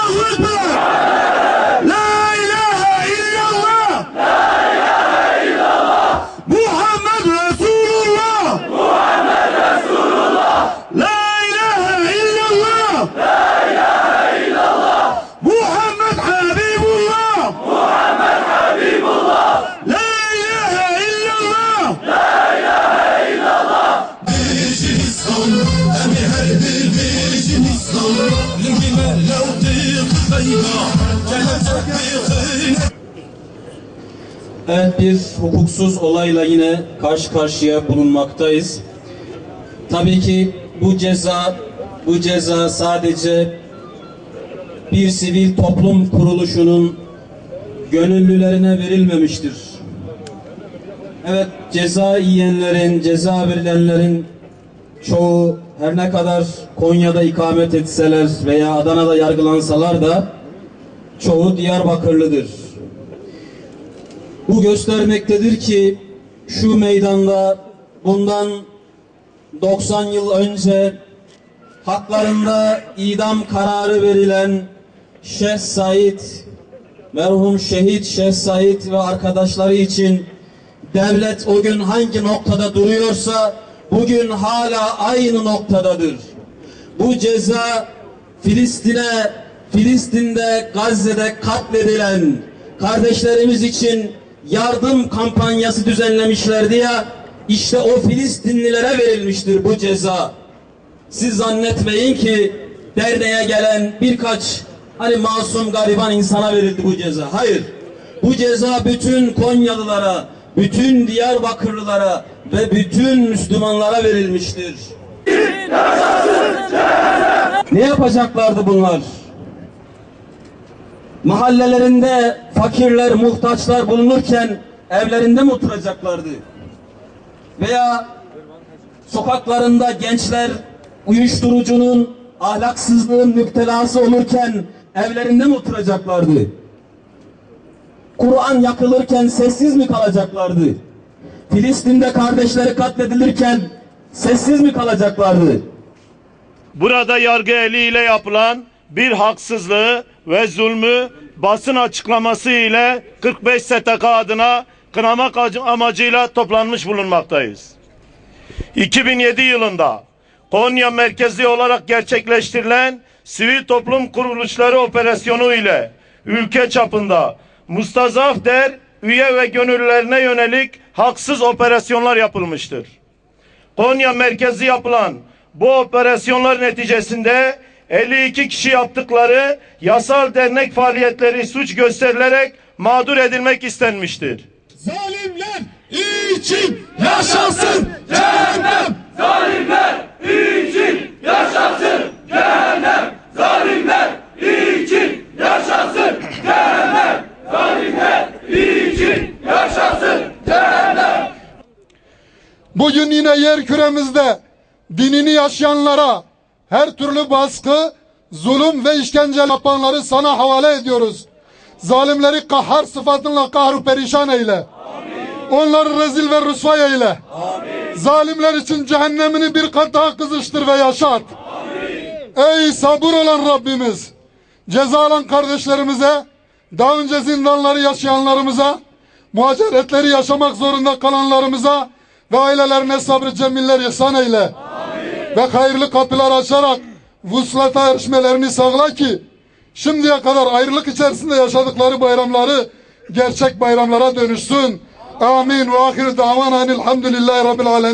Allahu Ekber. La ilahe illallah. La ilahe illallah. Muhammed Resulullah. Muhammed Resulullah. La ilahe illallah. La ilahe illallah. Muhammed Habibullah. Muhammed Habibullah. La ilahe illallah. La ilahe illallah. Evet, bir hukuksuz olayla yine karşı karşıya bulunmaktayız. Tabii ki bu ceza sadece bir sivil toplum kuruluşunun gönüllülerine verilmemiştir. Evet, ceza yiyenlerin, ceza verilenlerin çoğu her ne kadar Konya'da ikamet etseler veya Adana'da yargılansalar da çoğu Diyarbakırlıdır. Bu göstermektedir ki şu meydanda bundan 90 yıl önce haklarında idam kararı verilen Şeyh Said, merhum şehit Şeyh Said ve arkadaşları için devlet o gün hangi noktada duruyorsa bugün hala aynı noktadadır. Bu ceza Filistin'de, Gazze'de katledilen kardeşlerimiz için yardım kampanyası düzenlemişlerdi ya, işte o Filistinlilere verilmiştir bu ceza. Siz zannetmeyin ki derneğe gelen birkaç masum gariban insana verildi bu ceza. Hayır. Bu ceza bütün Konyalılara, bütün Diyarbakırlılara ve bütün Müslümanlara verilmiştir. Ne yapacaklardı bunlar? Mahallelerinde fakirler, muhtaçlar bulunurken evlerinde mi oturacaklardı? Veya sokaklarında gençler uyuşturucunun, ahlaksızlığın müptelası olurken evlerinde mi oturacaklardı? Kur'an yakılırken sessiz mi kalacaklardı? Filistin'de kardeşleri katledilirken sessiz mi kalacaklardı? Burada yargı eliyle yapılan bir haksızlığı ve zulmü basın açıklaması ile 45 STK adına kınamak amacıyla toplanmış bulunmaktayız. 2007 yılında Konya merkezli olarak gerçekleştirilen sivil toplum kuruluşları operasyonu ile ülke çapında mustazaf der üye ve gönüllülerine yönelik haksız operasyonlar yapılmıştır. Konya merkezli yapılan bu operasyonlar neticesinde 52 kişi yaptıkları yasal dernek faaliyetleri suç gösterilerek mağdur edilmek istenmiştir. Zalimler için yaşasın cehennem. Zalimler için yaşasın cehennem. Zalimler için yaşasın cehennem. Zalimler için yaşasın cehennem. Bugün yine yer küremizde dinini yaşayanlara her türlü baskı, zulüm ve işkence yapanları sana havale ediyoruz. Zalimleri kahhar sıfatınla kahru perişan eyle. Amin. Onları rezil ve rüsvay eyle. Amin. Zalimler için cehennemini bir kat daha kızıştır ve yaşat. Amin. Ey sabır olan Rabbimiz! Ceza alan kardeşlerimize, daha önce zindanları yaşayanlarımıza, muhaceretleri yaşamak zorunda kalanlarımıza ve ailelerine sabrı cemiller ihsan eyle. Amin. Ve hayırlı kapılar açarak vuslata erişmelerini sağla ki şimdiye kadar ayrılık içerisinde yaşadıkları bayramları gerçek bayramlara dönüşsün. Amin. Ve ahir davana elhamdülillahi rabbil alemin.